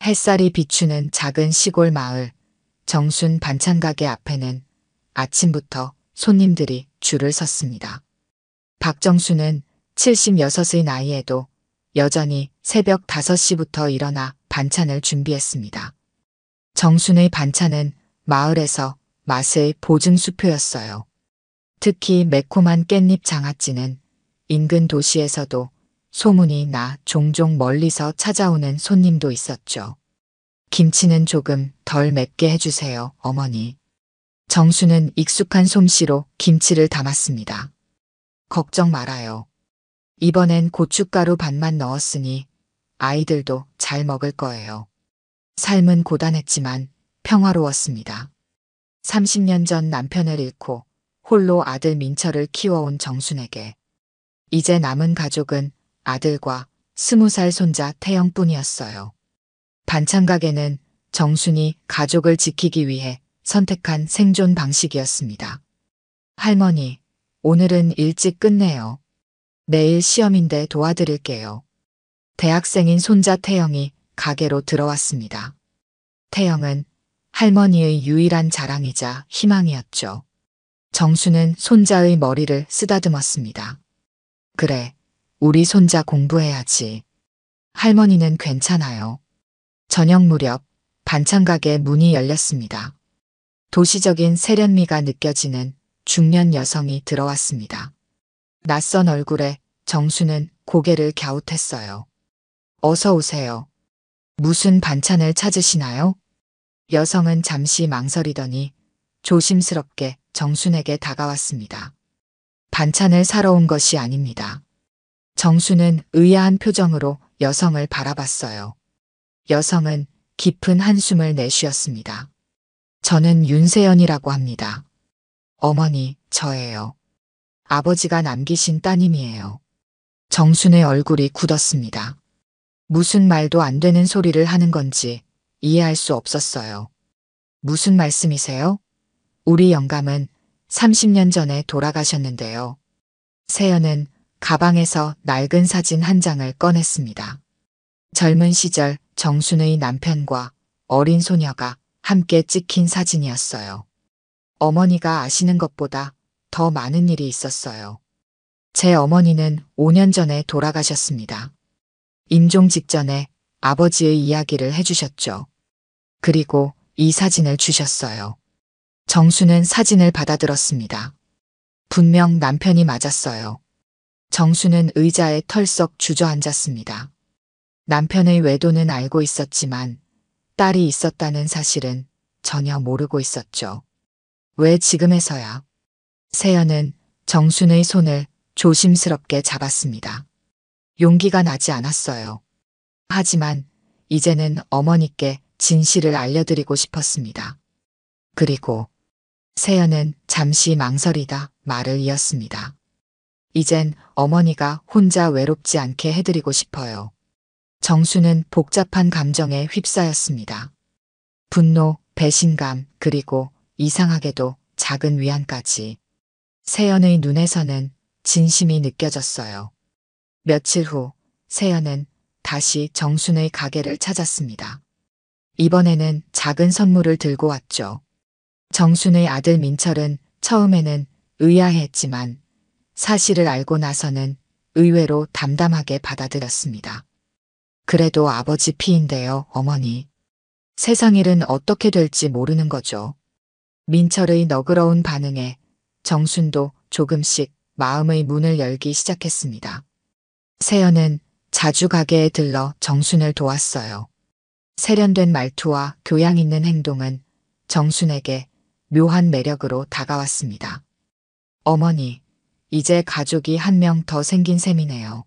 햇살이 비추는 작은 시골 마을 정순 반찬가게 앞에는 아침부터 손님들이 줄을 섰습니다. 박정순은 76의 나이에도 여전히 새벽 5시부터 일어나 반찬을 준비했습니다. 정순의 반찬은 마을에서 맛의 보증수표였어요. 특히 매콤한 깻잎 장아찌는 인근 도시에서도 소문이 나 종종 멀리서 찾아오는 손님도 있었죠. 김치는 조금 덜 맵게 해주세요, 어머니. 정수는 익숙한 솜씨로 김치를 담았습니다. 걱정 말아요. 이번엔 고춧가루 반만 넣었으니 아이들도 잘 먹을 거예요. 삶은 고단했지만 평화로웠습니다. 30년 전 남편을 잃고 홀로 아들 민철을 키워온 정순에게 이제 남은 가족은 아들과 20살 손자 태영뿐이었어요. 반찬가게는 정순이 가족을 지키기 위해 선택한 생존 방식이었습니다. 할머니, 오늘은 일찍 끝내요. 내일 시험인데 도와드릴게요. 대학생인 손자 태영이 가게로 들어왔습니다. 태영은 할머니의 유일한 자랑이자 희망이었죠. 정수는 손자의 머리를 쓰다듬었습니다. 그래, 우리 손자 공부해야지. 할머니는 괜찮아요. 저녁 무렵 반찬가게 문이 열렸습니다. 도시적인 세련미가 느껴지는 중년 여성이 들어왔습니다. 낯선 얼굴에 정수는 고개를 갸웃했어요. 어서 오세요. 무슨 반찬을 찾으시나요? 여성은 잠시 망설이더니 조심스럽게 정순에게 다가왔습니다. 반찬을 사러 온 것이 아닙니다. 정수는 의아한 표정으로 여성을 바라봤어요. 여성은 깊은 한숨을 내쉬었습니다. 저는 윤세연이라고 합니다. 어머니, 저예요. 아버지가 남기신 따님이에요. 정순의 얼굴이 굳었습니다. 무슨 말도 안 되는 소리를 하는 건지 이해할 수 없었어요. 무슨 말씀이세요? 우리 영감은 30년 전에 돌아가셨는데요. 세연은 가방에서 낡은 사진 한 장을 꺼냈습니다. 젊은 시절 정순의 남편과 어린 소녀가 함께 찍힌 사진이었어요. 어머니가 아시는 것보다 더 많은 일이 있었어요. 제 어머니는 5년 전에 돌아가셨습니다. 임종 직전에 아버지의 이야기를 해주셨죠. 그리고 이 사진을 주셨어요. 정수는 사진을 받아들었습니다. 분명 남편이 맞았어요. 정수는 의자에 털썩 주저앉았습니다. 남편의 외도는 알고 있었지만 딸이 있었다는 사실은 전혀 모르고 있었죠. 왜 지금에서야? 세연은 정순의 손을 조심스럽게 잡았습니다. 용기가 나지 않았어요. 하지만 이제는 어머니께 진실을 알려드리고 싶었습니다. 그리고 세연은 잠시 망설이다 말을 이었습니다. 이젠 어머니가 혼자 외롭지 않게 해드리고 싶어요. 정수는 복잡한 감정에 휩싸였습니다. 분노, 배신감, 그리고 이상하게도 작은 위안까지. 세연의 눈에서는 진심이 느껴졌어요. 며칠 후 세연은 다시 정순의 가게를 찾았습니다. 이번에는 작은 선물을 들고 왔죠. 정순의 아들 민철은 처음에는 의아해했지만 사실을 알고 나서는 의외로 담담하게 받아들였습니다. 그래도 아버지 피인데요, 어머니. 세상 일은 어떻게 될지 모르는 거죠. 민철의 너그러운 반응에 정순도 조금씩 마음의 문을 열기 시작했습니다. 세연은 자주 가게에 들러 정순을 도왔어요. 세련된 말투와 교양 있는 행동은 정순에게 묘한 매력으로 다가왔습니다. 어머니, 이제 가족이 한 명 더 생긴 셈이네요.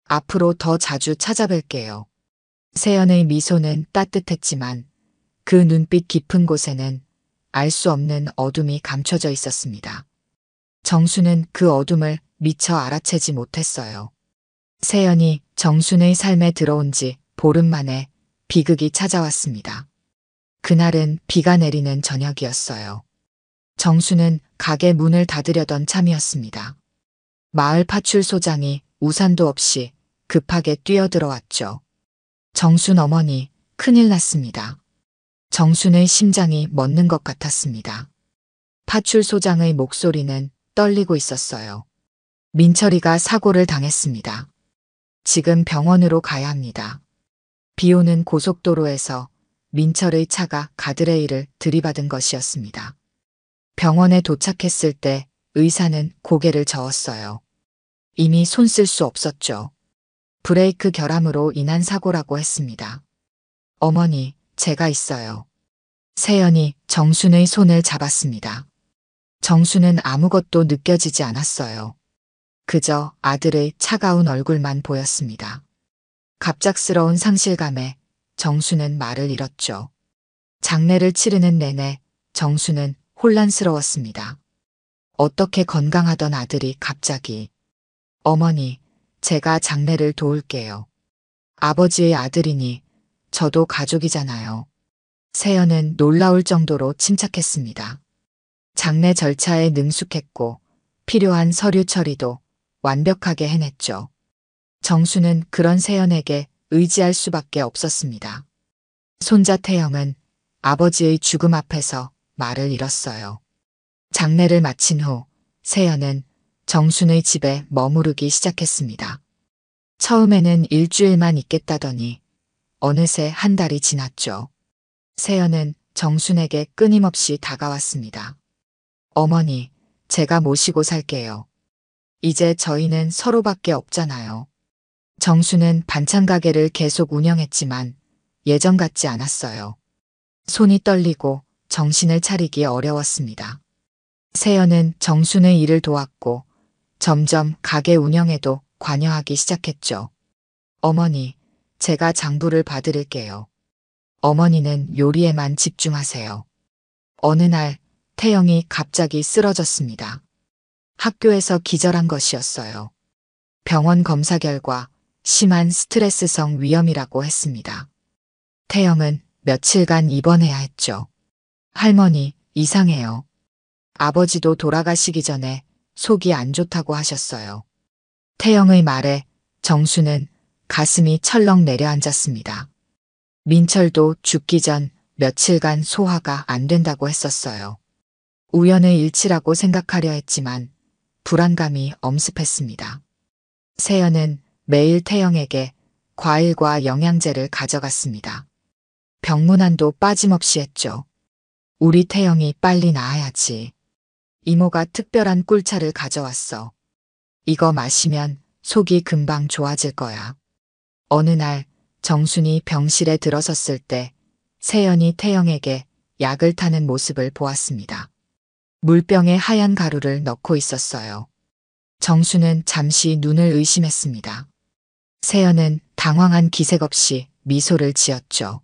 앞으로 더 자주 찾아뵐게요. 세연의 미소는 따뜻했지만 그 눈빛 깊은 곳에는 알 수 없는 어둠이 감춰져 있었습니다. 정수는 그 어둠을 미처 알아채지 못했어요. 세연이 정순의 삶에 들어온 지 보름 만에 비극이 찾아왔습니다. 그날은 비가 내리는 저녁이었어요. 정수는 가게 문을 닫으려던 참이었습니다. 마을 파출소장이 우산도 없이 급하게 뛰어들어왔죠. 정순 어머니, 큰일 났습니다. 정순의 심장이 멎는 것 같았습니다. 파출소장의 목소리는 떨리고 있었어요. 민철이가 사고를 당했습니다. 지금 병원으로 가야 합니다. 비 오는 고속도로에서 민철의 차가 가드레일을 들이받은 것이었습니다. 병원에 도착했을 때 의사는 고개를 저었어요. 이미 손 쓸 수 없었죠. 브레이크 결함으로 인한 사고라고 했습니다. 어머니, 제가 있어요. 세연이 정순의 손을 잡았습니다. 정순은 아무것도 느껴지지 않았어요. 그저 아들의 차가운 얼굴만 보였습니다. 갑작스러운 상실감에 정순은 말을 잃었죠. 장례를 치르는 내내 정순은 혼란스러웠습니다. 어떻게 건강하던 아들이 갑자기 어머니, 제가 장례를 도울게요. 아버지의 아들이니 저도 가족이잖아요. 세연은 놀라울 정도로 침착했습니다. 장례 절차에 능숙했고 필요한 서류 처리도 완벽하게 해냈죠. 정수는 그런 세연에게 의지할 수밖에 없었습니다. 손자 태영은 아버지의 죽음 앞에서 말을 잃었어요. 장례를 마친 후 세연은 정순의 집에 머무르기 시작했습니다. 처음에는 일주일만 있겠다더니 어느새 한 달이 지났죠. 세연은 정순에게 끊임없이 다가왔습니다. 어머니, 제가 모시고 살게요. 이제 저희는 서로밖에 없잖아요. 정수는 반찬 가게를 계속 운영했지만 예전 같지 않았어요. 손이 떨리고 정신을 차리기 어려웠습니다. 세연은 정순의 일을 도왔고 점점 가게 운영에도 관여하기 시작했죠. 어머니, 제가 장부를 봐드릴게요. 어머니는 요리에만 집중하세요. 어느 날 태영이 갑자기 쓰러졌습니다. 학교에서 기절한 것이었어요. 병원 검사 결과 심한 스트레스성 위염이라고 했습니다. 태영은 며칠간 입원해야 했죠. 할머니, 이상해요. 아버지도 돌아가시기 전에 속이 안 좋다고 하셨어요. 태영의 말에 정수는 가슴이 철렁 내려앉았습니다. 민철도 죽기 전 며칠간 소화가 안 된다고 했었어요. 우연의 일치라고 생각하려 했지만 불안감이 엄습했습니다. 세연은 매일 태영에게 과일과 영양제를 가져갔습니다. 병문안도 빠짐없이 했죠. 우리 태영이 빨리 나아야지. 이모가 특별한 꿀차를 가져왔어. 이거 마시면 속이 금방 좋아질 거야. 어느 날 정순이 병실에 들어섰을 때 세연이 태영에게 약을 타는 모습을 보았습니다. 물병에 하얀 가루를 넣고 있었어요. 정수는 잠시 눈을 의심했습니다. 세연은 당황한 기색 없이 미소를 지었죠.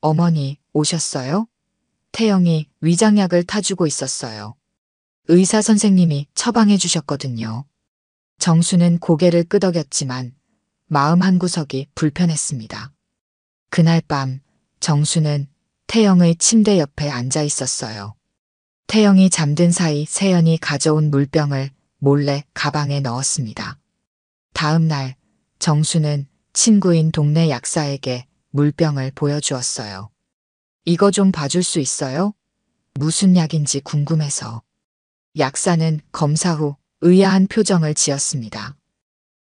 어머니, 오셨어요? 태영이 위장약을 타주고 있었어요. 의사 선생님이 처방해 주셨거든요. 정수는 고개를 끄덕였지만 마음 한구석이 불편했습니다. 그날 밤 정수는 태영의 침대 옆에 앉아 있었어요. 태영이 잠든 사이 세연이 가져온 물병을 몰래 가방에 넣었습니다. 다음 날 정수는 친구인 동네 약사에게 물병을 보여주었어요. 이거 좀 봐줄 수 있어요? 무슨 약인지 궁금해서. 약사는 검사 후 의아한 표정을 지었습니다.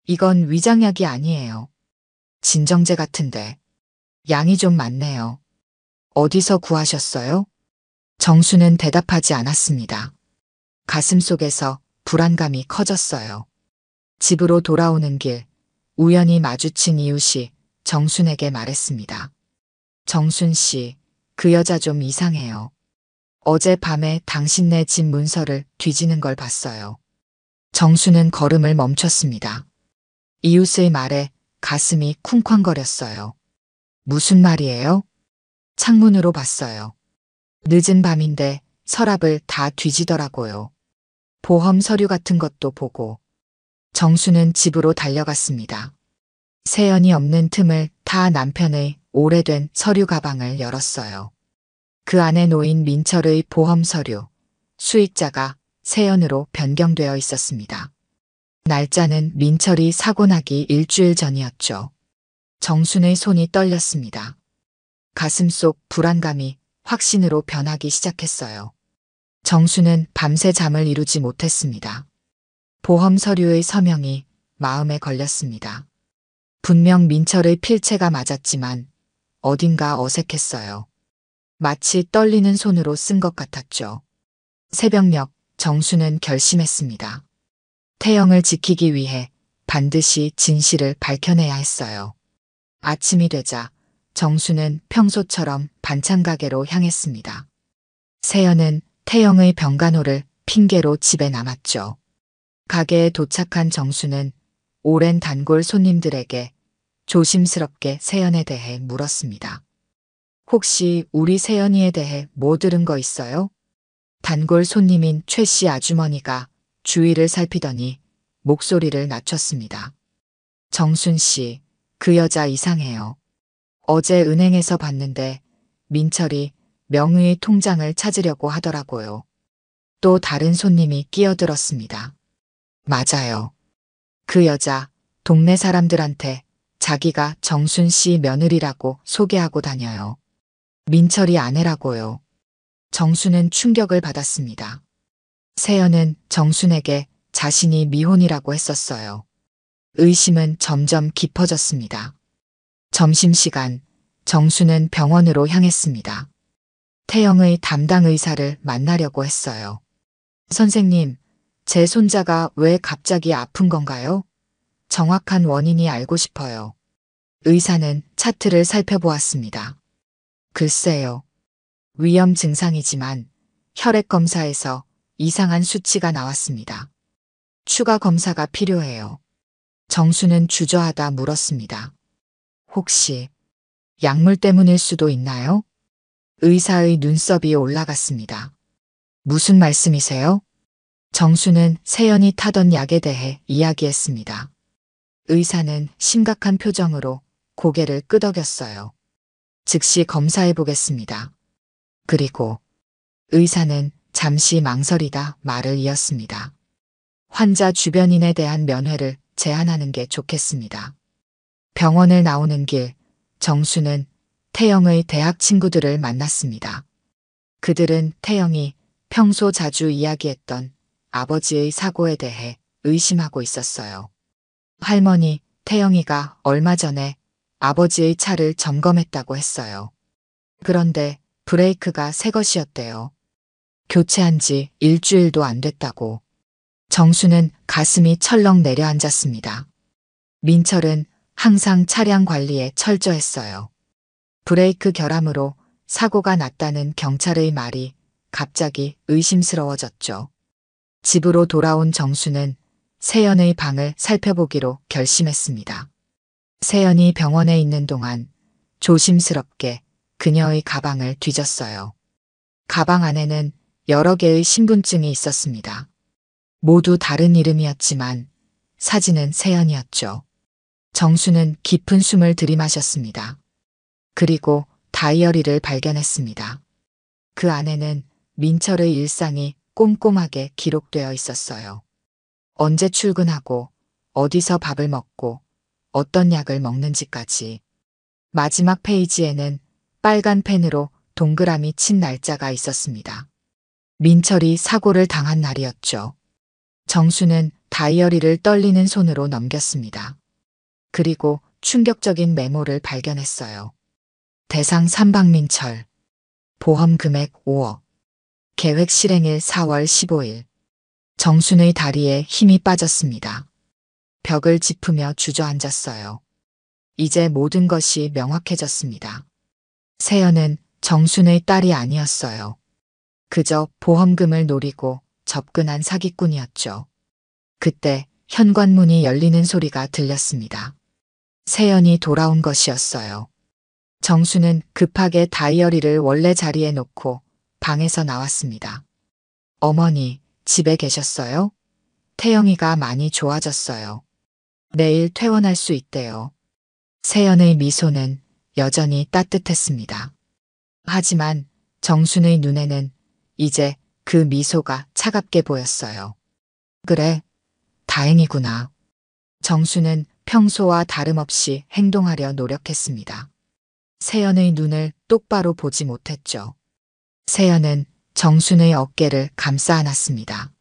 이건 위장약이 아니에요. 진정제 같은데. 양이 좀 많네요. 어디서 구하셨어요? 정수는 대답하지 않았습니다. 가슴속에서 불안감이 커졌어요. 집으로 돌아오는 길, 우연히 마주친 이웃이 정순에게 말했습니다. 정순 씨, 그 여자 좀 이상해요. 어제 밤에 당신네 집 문서를 뒤지는 걸 봤어요. 정수는 걸음을 멈췄습니다. 이웃의 말에 가슴이 쿵쾅거렸어요. 무슨 말이에요? 창문으로 봤어요. 늦은 밤인데 서랍을 다 뒤지더라고요. 보험 서류 같은 것도 보고. 정수는 집으로 달려갔습니다. 세연이 없는 틈을 타 남편의 오래된 서류 가방을 열었어요. 그 안에 놓인 민철의 보험 서류, 수익자가 세연으로 변경되어 있었습니다. 날짜는 민철이 사고 나기 일주일 전이었죠. 정순의 손이 떨렸습니다. 가슴속 불안감이 확신으로 변하기 시작했어요. 정수는 밤새 잠을 이루지 못했습니다. 보험 서류의 서명이 마음에 걸렸습니다. 분명 민철의 필체가 맞았지만 어딘가 어색했어요. 마치 떨리는 손으로 쓴 것 같았죠. 새벽녘 정수는 결심했습니다. 태영을 지키기 위해 반드시 진실을 밝혀내야 했어요. 아침이 되자 정수는 평소처럼 반찬 가게로 향했습니다. 세연은 태영의 병간호를 핑계로 집에 남았죠. 가게에 도착한 정수는 오랜 단골 손님들에게 조심스럽게 세연에 대해 물었습니다. 혹시 우리 세연이에 대해 뭐 들은 거 있어요? 단골 손님인 최 씨 아주머니가 주위를 살피더니 목소리를 낮췄습니다. 정순 씨, 그 여자 이상해요. 어제 은행에서 봤는데 민철이 명의의 통장을 찾으려고 하더라고요. 또 다른 손님이 끼어들었습니다. 맞아요. 그 여자 동네 사람들한테 자기가 정순 씨 며느리라고 소개하고 다녀요. 민철이 아내라고요. 정순은 충격을 받았습니다. 세연은 정순에게 자신이 미혼이라고 했었어요. 의심은 점점 깊어졌습니다. 점심시간 정순은 병원으로 향했습니다. 태영의 담당 의사를 만나려고 했어요. 선생님, 제 손자가 왜 갑자기 아픈 건가요? 정확한 원인이 알고 싶어요. 의사는 차트를 살펴보았습니다. 글쎄요. 위험 증상이지만 혈액 검사에서 이상한 수치가 나왔습니다. 추가 검사가 필요해요. 정수는 주저하다 물었습니다. 혹시 약물 때문일 수도 있나요? 의사의 눈썹이 올라갔습니다. 무슨 말씀이세요? 정수는 세연이 타던 약에 대해 이야기했습니다. 의사는 심각한 표정으로 고개를 끄덕였어요. 즉시 검사해 보겠습니다. 그리고 의사는 잠시 망설이다 말을 이었습니다. 환자 주변인에 대한 면회를 제한하는 게 좋겠습니다. 병원을 나오는 길, 정수는 태영의 대학 친구들을 만났습니다. 그들은 태영이 평소 자주 이야기했던 아버지의 사고에 대해 의심하고 있었어요. 할머니, 태영이가 얼마 전에 아버지의 차를 점검했다고 했어요. 그런데 브레이크가 새 것이었대요. 교체한 지 일주일도 안 됐다고. 정수는 가슴이 철렁 내려앉았습니다. 민철은 항상 차량 관리에 철저했어요. 브레이크 결함으로 사고가 났다는 경찰의 말이 갑자기 의심스러워졌죠. 집으로 돌아온 정수는 세연의 방을 살펴보기로 결심했습니다. 세연이 병원에 있는 동안 조심스럽게 그녀의 가방을 뒤졌어요. 가방 안에는 여러 개의 신분증이 있었습니다. 모두 다른 이름이었지만 사진은 세연이었죠. 정수는 깊은 숨을 들이마셨습니다. 그리고 다이어리를 발견했습니다. 그 안에는 민철의 일상이 꼼꼼하게 기록되어 있었어요. 언제 출근하고 어디서 밥을 먹고 어떤 약을 먹는지까지. 마지막 페이지에는 빨간 펜으로 동그라미 친 날짜가 있었습니다. 민철이 사고를 당한 날이었죠. 정수는 다이어리를 떨리는 손으로 넘겼습니다. 그리고 충격적인 메모를 발견했어요. 대상 삼박민철. 보험 금액 5억. 계획 실행일 4월 15일. 정순의 다리에 힘이 빠졌습니다. 벽을 짚으며 주저앉았어요. 이제 모든 것이 명확해졌습니다. 세연은 정순의 딸이 아니었어요. 그저 보험금을 노리고 접근한 사기꾼이었죠. 그때 현관문이 열리는 소리가 들렸습니다. 세연이 돌아온 것이었어요. 정수는 급하게 다이어리를 원래 자리에 놓고 방에서 나왔습니다. 어머니, 집에 계셨어요? 태영이가 많이 좋아졌어요. 내일 퇴원할 수 있대요. 세연의 미소는 여전히 따뜻했습니다. 하지만 정순의 눈에는 이제 그 미소가 차갑게 보였어요. 그래, 다행이구나. 정수는 평소와 다름없이 행동하려 노력했습니다. 세연의 눈을 똑바로 보지 못했죠. 세연은 정순의 어깨를 감싸 안았습니다.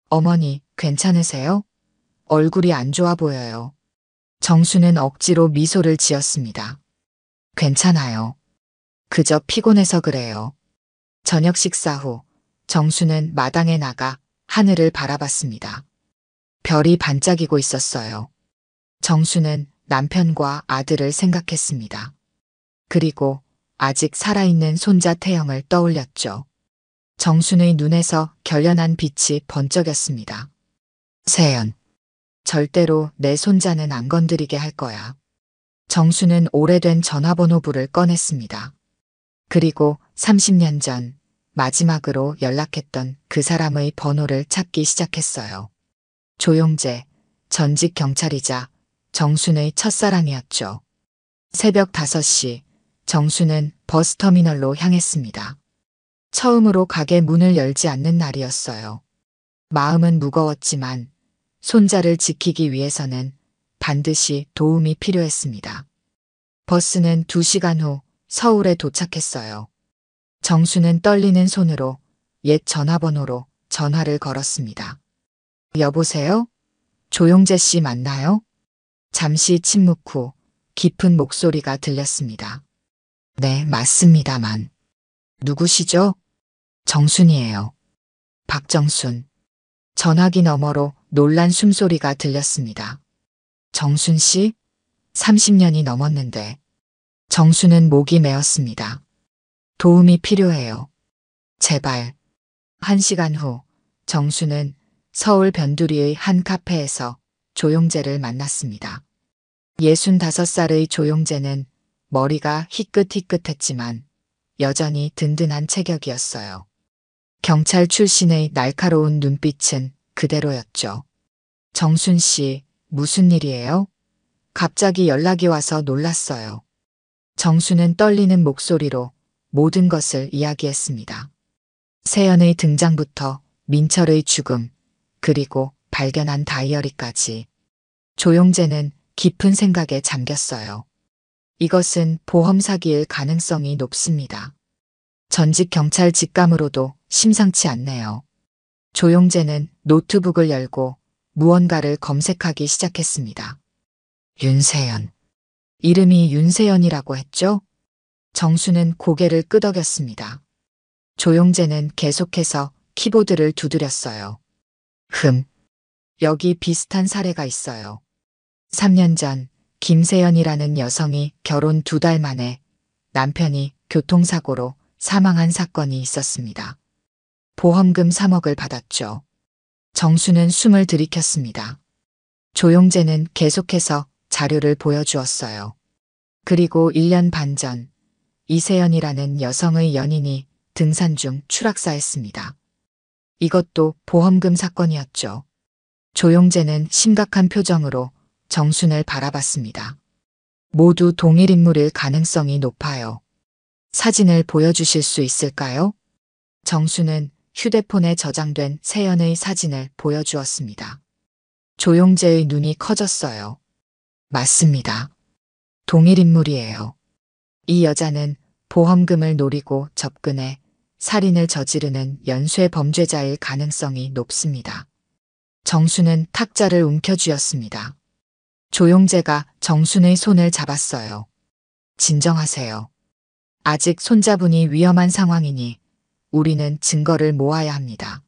어머니, 괜찮으세요? 얼굴이 안 좋아 보여요. 정순은 억지로 미소를 지었습니다. 괜찮아요. 그저 피곤해서 그래요. 저녁 식사 후 정순은 마당에 나가 하늘을 바라봤습니다. 별이 반짝이고 있었어요. 정순은 남편과 아들을 생각했습니다. 그리고 아직 살아있는 손자 태영을 떠올렸죠. 정순의 눈에서 결연한 빛이 번쩍였습니다. 세연, 절대로 내 손자는 안 건드리게 할 거야. 정순은 오래된 전화번호부를 꺼냈습니다. 그리고 30년 전 마지막으로 연락했던 그 사람의 번호를 찾기 시작했어요. 조용재, 전직 경찰이자 정순의 첫사랑이었죠. 새벽 5시 정순은 버스터미널로 향했습니다. 처음으로 가게 문을 열지 않는 날이었어요. 마음은 무거웠지만 손자를 지키기 위해서는 반드시 도움이 필요했습니다. 버스는 2시간 후 서울에 도착했어요. 정수는 떨리는 손으로 옛 전화번호로 전화를 걸었습니다. 여보세요? 조용재 씨 맞나요? 잠시 침묵 후 깊은 목소리가 들렸습니다. 네, 맞습니다만. 누구시죠? 정순이에요. 박정순. 전화기 너머로 놀란 숨소리가 들렸습니다. 정순 씨? 30년이 넘었는데. 정순은 목이 메었습니다. 도움이 필요해요. 제발. 1시간 후 정순은 서울 변두리의 한 카페에서 조용재를 만났습니다. 65살의 조용재는 머리가 희끗희끗했지만 여전히 든든한 체격이었어요. 경찰 출신의 날카로운 눈빛은 그대로였죠. 정순 씨, 무슨 일이에요? 갑자기 연락이 와서 놀랐어요. 정순은 떨리는 목소리로 모든 것을 이야기했습니다. 세연의 등장부터 민철의 죽음, 그리고 발견한 다이어리까지. 조용재는 깊은 생각에 잠겼어요. 이것은 보험 사기일 가능성이 높습니다. 전직 경찰 직감으로도 심상치 않네요. 조용재는 노트북을 열고 무언가를 검색하기 시작했습니다. 윤세연. 이름이 윤세연이라고 했죠? 정수는 고개를 끄덕였습니다. 조용재는 계속해서 키보드를 두드렸어요. 여기 비슷한 사례가 있어요. 3년 전 김세연이라는 여성이 결혼 2달 만에 남편이 교통사고로 사망한 사건이 있었습니다. 보험금 3억을 받았죠. 정수는 숨을 들이켰습니다. 조용재는 계속해서 자료를 보여주었어요. 그리고 1년 반 전 이세연이라는 여성의 연인이 등산 중 추락사했습니다. 이것도 보험금 사건이었죠. 조용재는 심각한 표정으로 정순을 바라봤습니다. 모두 동일 인물일 가능성이 높아요. 사진을 보여주실 수 있을까요? 정순은 휴대폰에 저장된 세연의 사진을 보여주었습니다. 조용재의 눈이 커졌어요. 맞습니다. 동일 인물이에요. 이 여자는 보험금을 노리고 접근해 살인을 저지르는 연쇄 범죄자일 가능성이 높습니다. 정순은 탁자를 움켜쥐었습니다. 조용재가 정순의 손을 잡았어요. 진정하세요. 아직 손자분이 위험한 상황이니 우리는 증거를 모아야 합니다.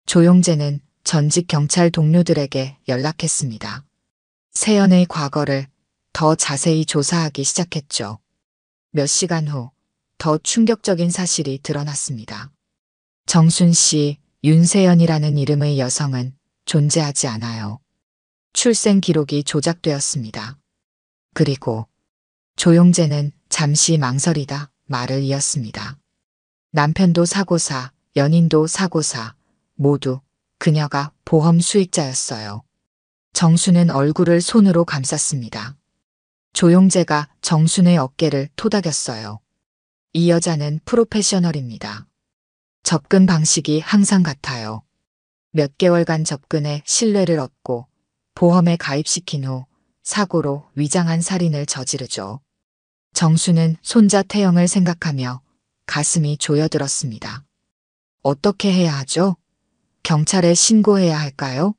조용재는 전직 경찰 동료들에게 연락했습니다. 세연의 과거를 더 자세히 조사하기 시작했죠. 몇 시간 후 더 충격적인 사실이 드러났습니다. 정순 씨, 윤세연이라는 이름의 여성은 존재하지 않아요. 출생 기록이 조작되었습니다. 그리고 조용재는 잠시 망설이다 말을 이었습니다. 남편도 사고사, 연인도 사고사, 모두 그녀가 보험 수익자였어요. 정순은 얼굴을 손으로 감쌌습니다. 조용재가 정순의 어깨를 토닥였어요. 이 여자는 프로페셔널입니다. 접근 방식이 항상 같아요. 몇 개월간 접근해 신뢰를 얻고 보험에 가입시킨 후 사고로 위장한 살인을 저지르죠. 정수는 손자 태영을 생각하며 가슴이 조여들었습니다. 어떻게 해야 하죠? 경찰에 신고해야 할까요?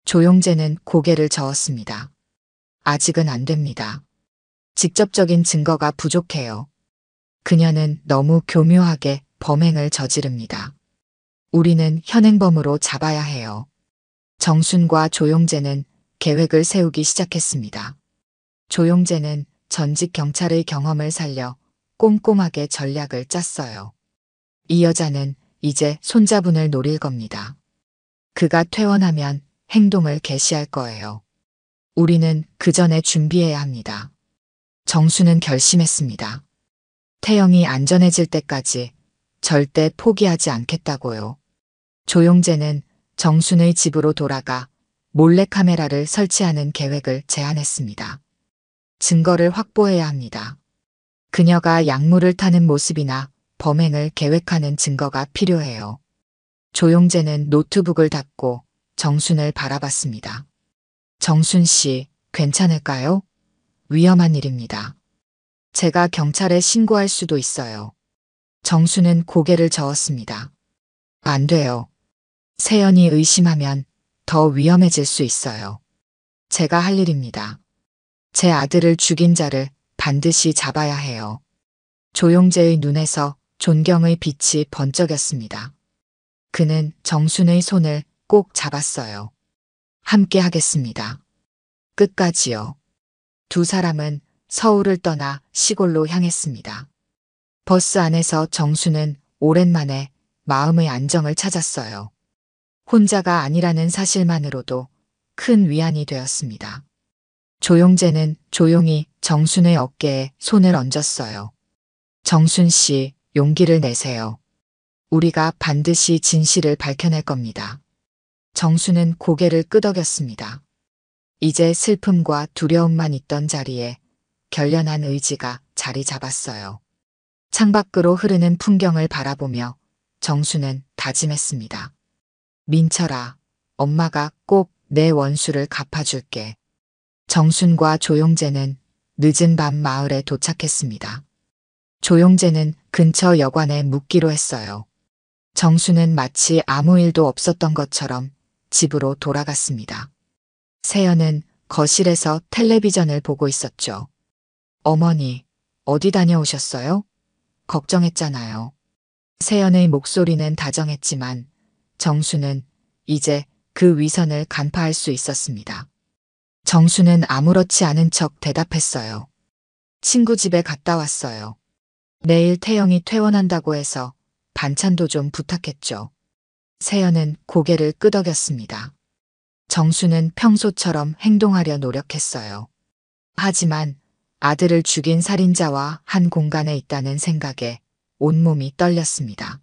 조용재는 고개를 저었습니다. 아직은 안 됩니다. 직접적인 증거가 부족해요. 그녀는 너무 교묘하게 범행을 저지릅니다. 우리는 현행범으로 잡아야 해요. 정순과 조용재는 계획을 세우기 시작했습니다. 조용재는 전직 경찰의 경험을 살려 꼼꼼하게 전략을 짰어요. 이 여자는 이제 손자분을 노릴 겁니다. 그가 퇴원하면 행동을 개시할 거예요. 우리는 그 전에 준비해야 합니다. 정수는 결심했습니다. 태영이 안전해질 때까지 절대 포기하지 않겠다고요. 조용재는 정순의 집으로 돌아가 몰래카메라를 설치하는 계획을 제안했습니다. 증거를 확보해야 합니다. 그녀가 약물을 타는 모습이나 범행을 계획하는 증거가 필요해요. 조용재는 노트북을 닫고 정순을 바라봤습니다. 정순 씨, 괜찮을까요? 위험한 일입니다. 제가 경찰에 신고할 수도 있어요. 정순은 고개를 저었습니다. 안 돼요. 세연이 의심하면 더 위험해질 수 있어요. 제가 할 일입니다. 제 아들을 죽인 자를 반드시 잡아야 해요. 조용재의 눈에서 존경의 빛이 번쩍였습니다. 그는 정순의 손을 꼭 잡았어요. 함께 하겠습니다. 끝까지요. 두 사람은 서울을 떠나 시골로 향했습니다. 버스 안에서 정수는 오랜만에 마음의 안정을 찾았어요. 혼자가 아니라는 사실만으로도 큰 위안이 되었습니다. 조용재는 조용히 정순의 어깨에 손을 얹었어요. 정순 씨, 용기를 내세요. 우리가 반드시 진실을 밝혀낼 겁니다. 정순은 고개를 끄덕였습니다. 이제 슬픔과 두려움만 있던 자리에 결연한 의지가 자리 잡았어요. 창밖으로 흐르는 풍경을 바라보며 정수는 다짐했습니다. 민철아, 엄마가 꼭 내 원수를 갚아줄게. 정순과 조용재는 늦은 밤 마을에 도착했습니다. 조용재는 근처 여관에 묵기로 했어요. 정수는 마치 아무 일도 없었던 것처럼 집으로 돌아갔습니다. 세연은 거실에서 텔레비전을 보고 있었죠. 어머니, 어디 다녀오셨어요? 걱정했잖아요. 세연의 목소리는 다정했지만 정수는 이제 그 위선을 간파할 수 있었습니다. 정수는 아무렇지 않은 척 대답했어요. 친구 집에 갔다 왔어요. 내일 태영이 퇴원한다고 해서 반찬도 좀 부탁했죠. 세연은 고개를 끄덕였습니다. 정수는 평소처럼 행동하려 노력했어요. 하지만 아들을 죽인 살인자와 한 공간에 있다는 생각에 온몸이 떨렸습니다.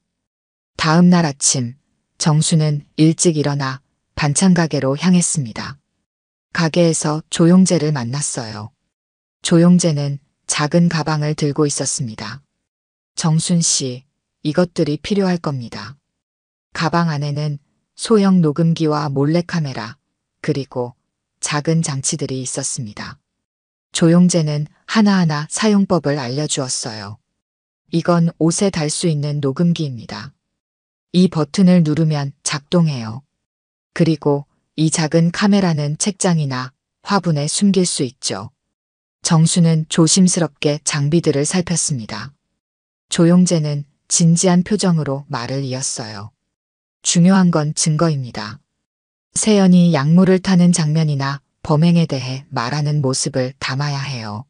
다음 날 아침, 정수는 일찍 일어나 반찬 가게로 향했습니다. 가게에서 조용재를 만났어요. 조용재는 작은 가방을 들고 있었습니다. 정순 씨, 이것들이 필요할 겁니다. 가방 안에는 소형 녹음기와 몰래카메라, 그리고 작은 장치들이 있었습니다. 조용재는 하나하나 사용법을 알려주었어요. 이건 옷에 달 수 있는 녹음기입니다. 이 버튼을 누르면 작동해요. 그리고 이 작은 카메라는 책장이나 화분에 숨길 수 있죠. 정수는 조심스럽게 장비들을 살폈습니다. 조용재는 진지한 표정으로 말을 이었어요. 중요한 건 증거입니다. 세연이 약물을 타는 장면이나 범행에 대해 말하는 모습을 담아야 해요.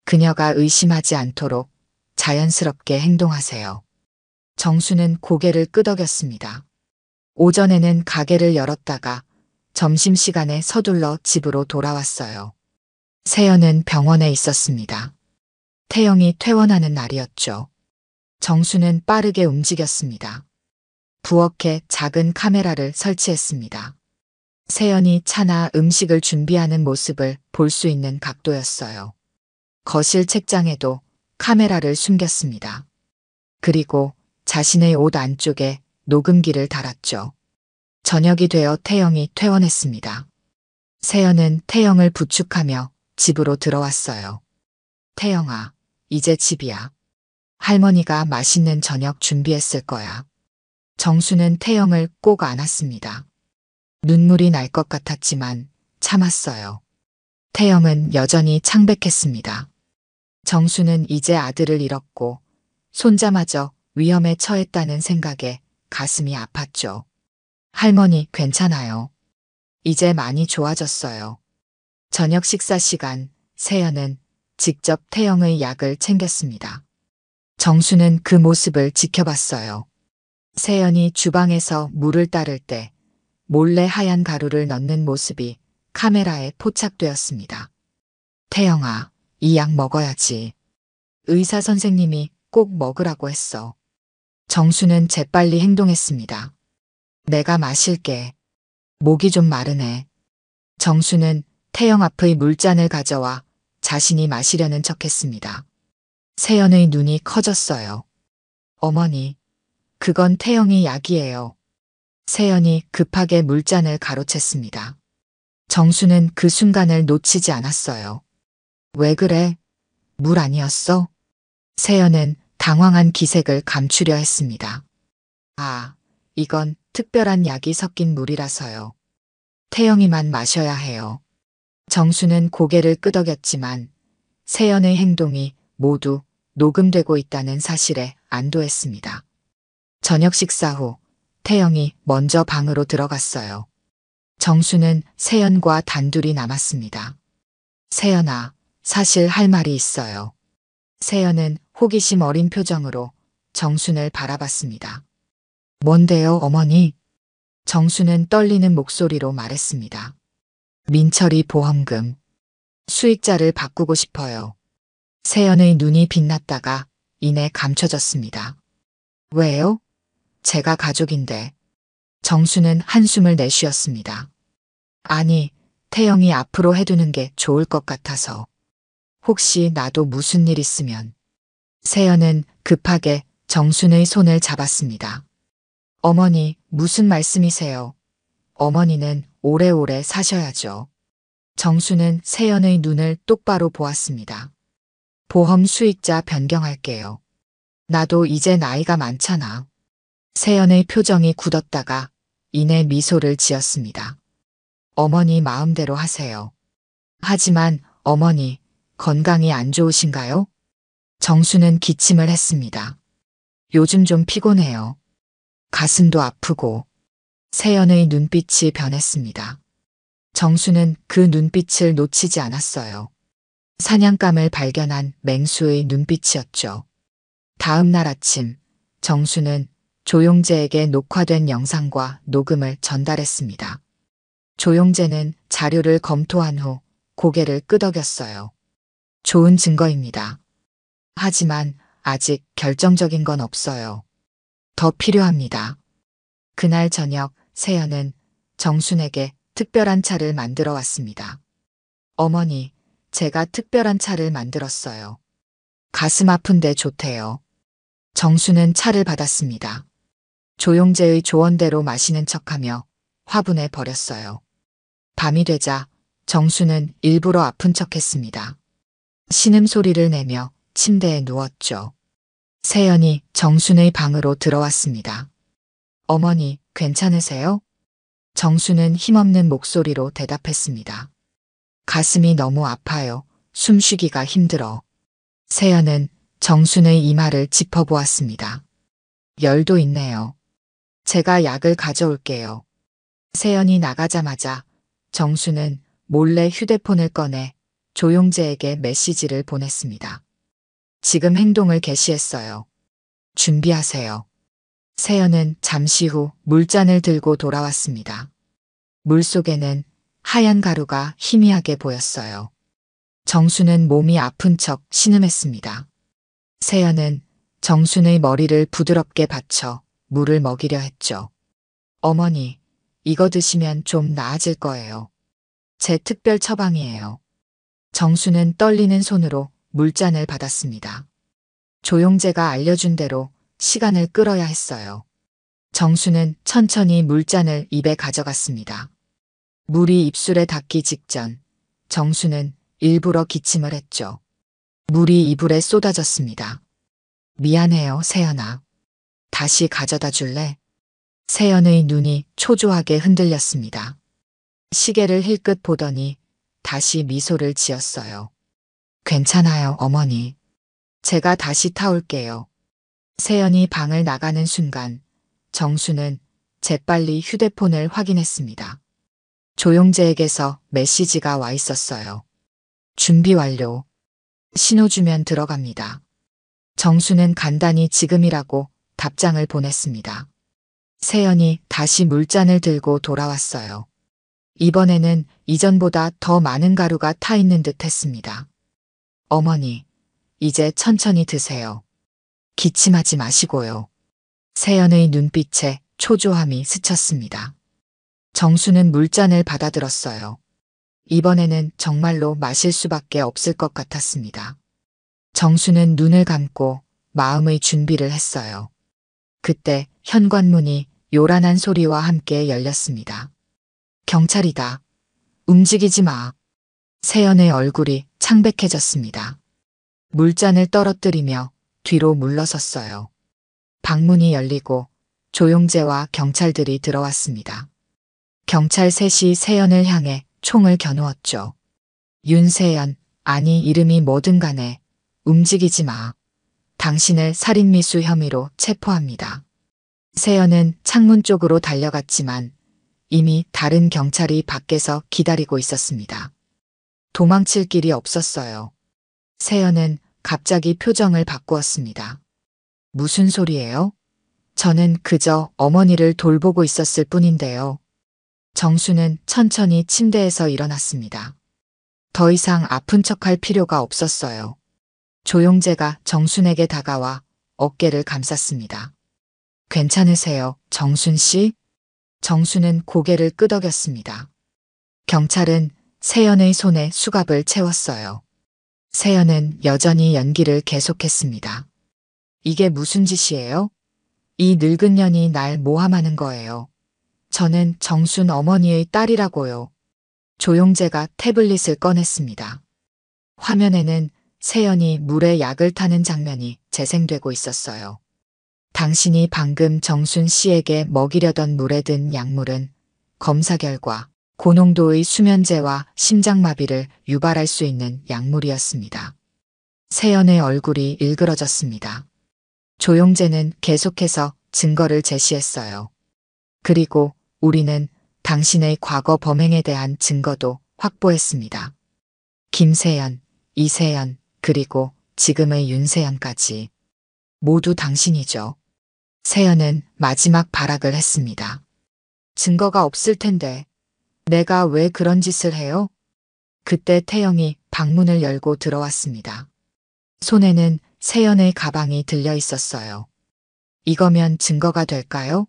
그녀가 의심하지 않도록 자연스럽게 행동하세요. 정수는 고개를 끄덕였습니다. 오전에는 가게를 열었다가 점심시간에 서둘러 집으로 돌아왔어요. 세연은 병원에 있었습니다. 태영이 퇴원하는 날이었죠. 정수는 빠르게 움직였습니다. 부엌에 작은 카메라를 설치했습니다. 세연이 차나 음식을 준비하는 모습을 볼 수 있는 각도였어요. 거실 책장에도 카메라를 숨겼습니다. 그리고 자신의 옷 안쪽에 녹음기를 달았죠. 저녁이 되어 태영이 퇴원했습니다. 세연은 태영을 부축하며 집으로 들어왔어요. 태영아, 이제 집이야. 할머니가 맛있는 저녁 준비했을 거야. 정수는 태영을 꼭 안았습니다. 눈물이 날 것 같았지만 참았어요. 태영은 여전히 창백했습니다. 정수는 이제 아들을 잃었고 손자마저 위험에 처했다는 생각에 가슴이 아팠죠. 할머니 괜찮아요. 이제 많이 좋아졌어요. 저녁 식사 시간, 세연은 직접 태영의 약을 챙겼습니다. 정수는 그 모습을 지켜봤어요. 세연이 주방에서 물을 따를 때 몰래 하얀 가루를 넣는 모습이 카메라에 포착되었습니다. 태영아, 이 약 먹어야지. 의사 선생님이 꼭 먹으라고 했어. 정수는 재빨리 행동했습니다. 내가 마실게. 목이 좀 마르네. 정수는 태영 앞의 물잔을 가져와 자신이 마시려는 척했습니다. 세연의 눈이 커졌어요. 어머니, 그건 태영이 약이에요. 세연이 급하게 물잔을 가로챘습니다. 정수는 그 순간을 놓치지 않았어요. 왜 그래? 물 아니었어? 세연은 당황한 기색을 감추려 했습니다. 아, 이건 특별한 약이 섞인 물이라서요. 태영이만 마셔야 해요. 정수는 고개를 끄덕였지만 세연의 행동이 모두 녹음되고 있다는 사실에 안도했습니다. 저녁 식사 후 태영이 먼저 방으로 들어갔어요. 정수는 세연과 단둘이 남았습니다. 세연아, 사실 할 말이 있어요. 세연은 호기심 어린 표정으로 정순을 바라봤습니다. 뭔데요, 어머니? 정수는 떨리는 목소리로 말했습니다. 민철이 보험금. 수익자를 바꾸고 싶어요. 세연의 눈이 빛났다가 이내 감춰졌습니다. 왜요? 제가 가족인데. 정수는 한숨을 내쉬었습니다. 아니, 태영이 앞으로 해두는 게 좋을 것 같아서. 혹시 나도 무슨 일 있으면. 세연은 급하게 정순의 손을 잡았습니다. 어머니, 무슨 말씀이세요? 어머니는 오래오래 사셔야죠. 정수는 세연의 눈을 똑바로 보았습니다. 보험 수익자 변경할게요. 나도 이제 나이가 많잖아. 세연의 표정이 굳었다가 이내 미소를 지었습니다. 어머니 마음대로 하세요. 하지만 어머니, 건강이 안 좋으신가요? 정수는 기침을 했습니다. 요즘 좀 피곤해요. 가슴도 아프고. 세연의 눈빛이 변했습니다. 정수는 그 눈빛을 놓치지 않았어요. 사냥감을 발견한 맹수의 눈빛이었죠. 다음 날 아침, 정수는 조용재에게 녹화된 영상과 녹음을 전달했습니다. 조용재는 자료를 검토한 후 고개를 끄덕였어요. 좋은 증거입니다. 하지만 아직 결정적인 건 없어요. 더 필요합니다. 그날 저녁 세연은 정순에게 특별한 차를 만들어 왔습니다. 어머니, 제가 특별한 차를 만들었어요. 가슴 아픈데 좋대요. 정수는 차를 받았습니다. 조용재의 조언대로 마시는 척하며 화분에 버렸어요. 밤이 되자 정수는 일부러 아픈 척했습니다. 신음소리를 내며 침대에 누웠죠. 세연이 정순의 방으로 들어왔습니다. 어머니, 괜찮으세요? 정수는 힘없는 목소리로 대답했습니다. 가슴이 너무 아파요. 숨쉬기가 힘들어. 세연은 정순의 이마를 짚어보았습니다. 열도 있네요. 제가 약을 가져올게요. 세연이 나가자마자 정수는 몰래 휴대폰을 꺼내 조용재에게 메시지를 보냈습니다. 지금 행동을 개시했어요. 준비하세요. 세연은 잠시 후 물잔을 들고 돌아왔습니다. 물속에는 하얀 가루가 희미하게 보였어요. 정수는 몸이 아픈 척 신음했습니다. 세연은 정순의 머리를 부드럽게 받쳐 물을 먹이려 했죠. 어머니, 이거 드시면 좀 나아질 거예요. 제 특별 처방이에요. 정수는 떨리는 손으로 물잔을 받았습니다. 조용재가 알려준 대로 시간을 끌어야 했어요. 정수는 천천히 물잔을 입에 가져갔습니다. 물이 입술에 닿기 직전 정수는 일부러 기침을 했죠. 물이 이불에 쏟아졌습니다. 미안해요, 세연아. 다시 가져다 줄래? 세연의 눈이 초조하게 흔들렸습니다. 시계를 힐끗 보더니 다시 미소를 지었어요. 괜찮아요, 어머니. 제가 다시 타올게요. 세연이 방을 나가는 순간 정수는 재빨리 휴대폰을 확인했습니다. 조용재에게서 메시지가 와 있었어요. 준비 완료. 신호 주면 들어갑니다. 정수는 간단히 지금이라고 답장을 보냈습니다. 세연이 다시 물잔을 들고 돌아왔어요. 이번에는 이전보다 더 많은 가루가 타 있는 듯 했습니다. 어머니, 이제 천천히 드세요. 기침하지 마시고요. 세연의 눈빛에 초조함이 스쳤습니다. 정수는 물잔을 받아들었어요. 이번에는 정말로 마실 수밖에 없을 것 같았습니다. 정수는 눈을 감고 마음의 준비를 했어요. 그때 현관문이 요란한 소리와 함께 열렸습니다. 경찰이다. 움직이지 마. 세연의 얼굴이 창백해졌습니다. 물잔을 떨어뜨리며 뒤로 물러섰어요. 방문이 열리고 조용재와 경찰들이 들어왔습니다. 경찰 셋이 세연을 향해 총을 겨누었죠. 윤세연, 아니 이름이 뭐든 간에 움직이지 마. 당신을 살인미수 혐의로 체포합니다. 세연은 창문 쪽으로 달려갔지만 이미 다른 경찰이 밖에서 기다리고 있었습니다. 도망칠 길이 없었어요. 세연은 갑자기 표정을 바꾸었습니다. 무슨 소리예요? 저는 그저 어머니를 돌보고 있었을 뿐인데요. 정수는 천천히 침대에서 일어났습니다. 더 이상 아픈 척할 필요가 없었어요. 조용재가 정순에게 다가와 어깨를 감쌌습니다. 괜찮으세요, 정순 씨? 정수는 고개를 끄덕였습니다. 경찰은 세연의 손에 수갑을 채웠어요. 세연은 여전히 연기를 계속했습니다. 이게 무슨 짓이에요? 이 늙은 년이 날 모함하는 거예요. 저는 정순 어머니의 딸이라고요. 조용재가 태블릿을 꺼냈습니다. 화면에는 세연이 물에 약을 타는 장면이 재생되고 있었어요. 당신이 방금 정순 씨에게 먹이려던 물에 든 약물은 검사 결과 고농도의 수면제와 심장마비를 유발할 수 있는 약물이었습니다. 세연의 얼굴이 일그러졌습니다. 조용재는 계속해서 증거를 제시했어요. 그리고 우리는 당신의 과거 범행에 대한 증거도 확보했습니다. 김세연, 이세연, 그리고 지금의 윤세연까지 모두 당신이죠. 세연은 마지막 발악을 했습니다. 증거가 없을 텐데 내가 왜 그런 짓을 해요? 그때 태영이 방문을 열고 들어왔습니다. 손에는 세연의 가방이 들려 있었어요. 이거면 증거가 될까요?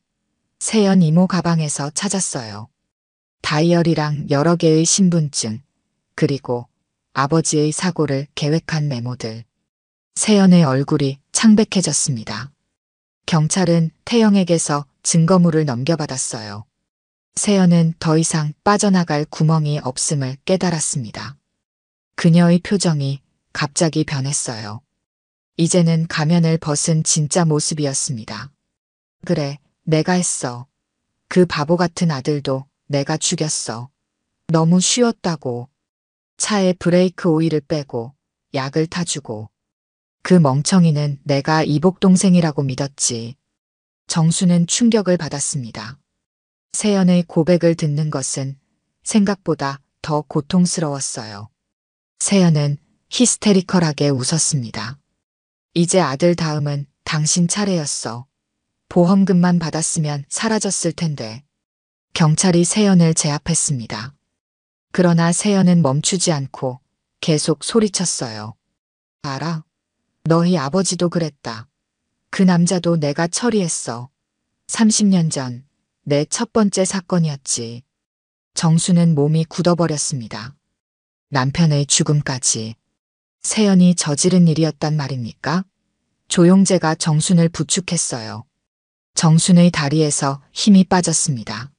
세연 이모 가방에서 찾았어요. 다이어리랑 여러 개의 신분증, 그리고 아버지의 사고를 계획한 메모들. 세연의 얼굴이 창백해졌습니다. 경찰은 태영에게서 증거물을 넘겨받았어요. 세연은 더 이상 빠져나갈 구멍이 없음을 깨달았습니다. 그녀의 표정이 갑자기 변했어요. 이제는 가면을 벗은 진짜 모습이었습니다. 그래, 내가 했어. 그 바보 같은 아들도 내가 죽였어. 너무 쉬웠다고. 차에 브레이크 오일을 빼고 약을 타주고. 그 멍청이는 내가 이복 동생이라고 믿었지. 정수는 충격을 받았습니다. 세연의 고백을 듣는 것은 생각보다 더 고통스러웠어요. 세연은 히스테리컬하게 웃었습니다. 이제 아들 다음은 당신 차례였어. 보험금만 받았으면 사라졌을 텐데. 경찰이 세연을 제압했습니다. 그러나 세연은 멈추지 않고 계속 소리쳤어요. 알아? 너희 아버지도 그랬다. 그 남자도 내가 처리했어. 30년 전 내 첫 번째 사건이었지. 정수는 몸이 굳어버렸습니다. 남편의 죽음까지. 세연이 저지른 일이었단 말입니까? 조용재가 정순을 부축했어요. 정순의 다리에서 힘이 빠졌습니다.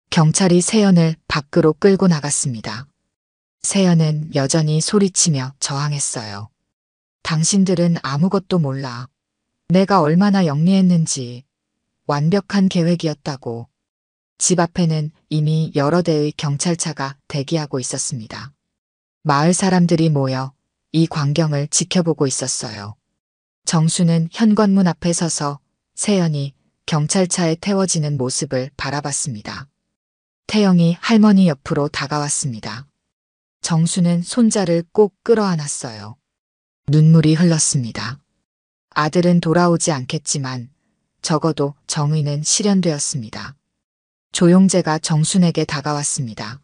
경찰이 세연을 밖으로 끌고 나갔습니다. 세연은 여전히 소리치며 저항했어요. 당신들은 아무것도 몰라. 내가 얼마나 영리했는지. 완벽한 계획이었다고. 집 앞에는 이미 여러 대의 경찰차가 대기하고 있었습니다. 마을 사람들이 모여 이 광경을 지켜보고 있었어요. 정수는 현관문 앞에 서서 세연이 경찰차에 태워지는 모습을 바라봤습니다. 태영이 할머니 옆으로 다가왔습니다. 정수는 손자를 꼭 끌어안았어요. 눈물이 흘렀습니다. 아들은 돌아오지 않겠지만 적어도 정의는 실현되었습니다. 조용재가 정순에게 다가왔습니다.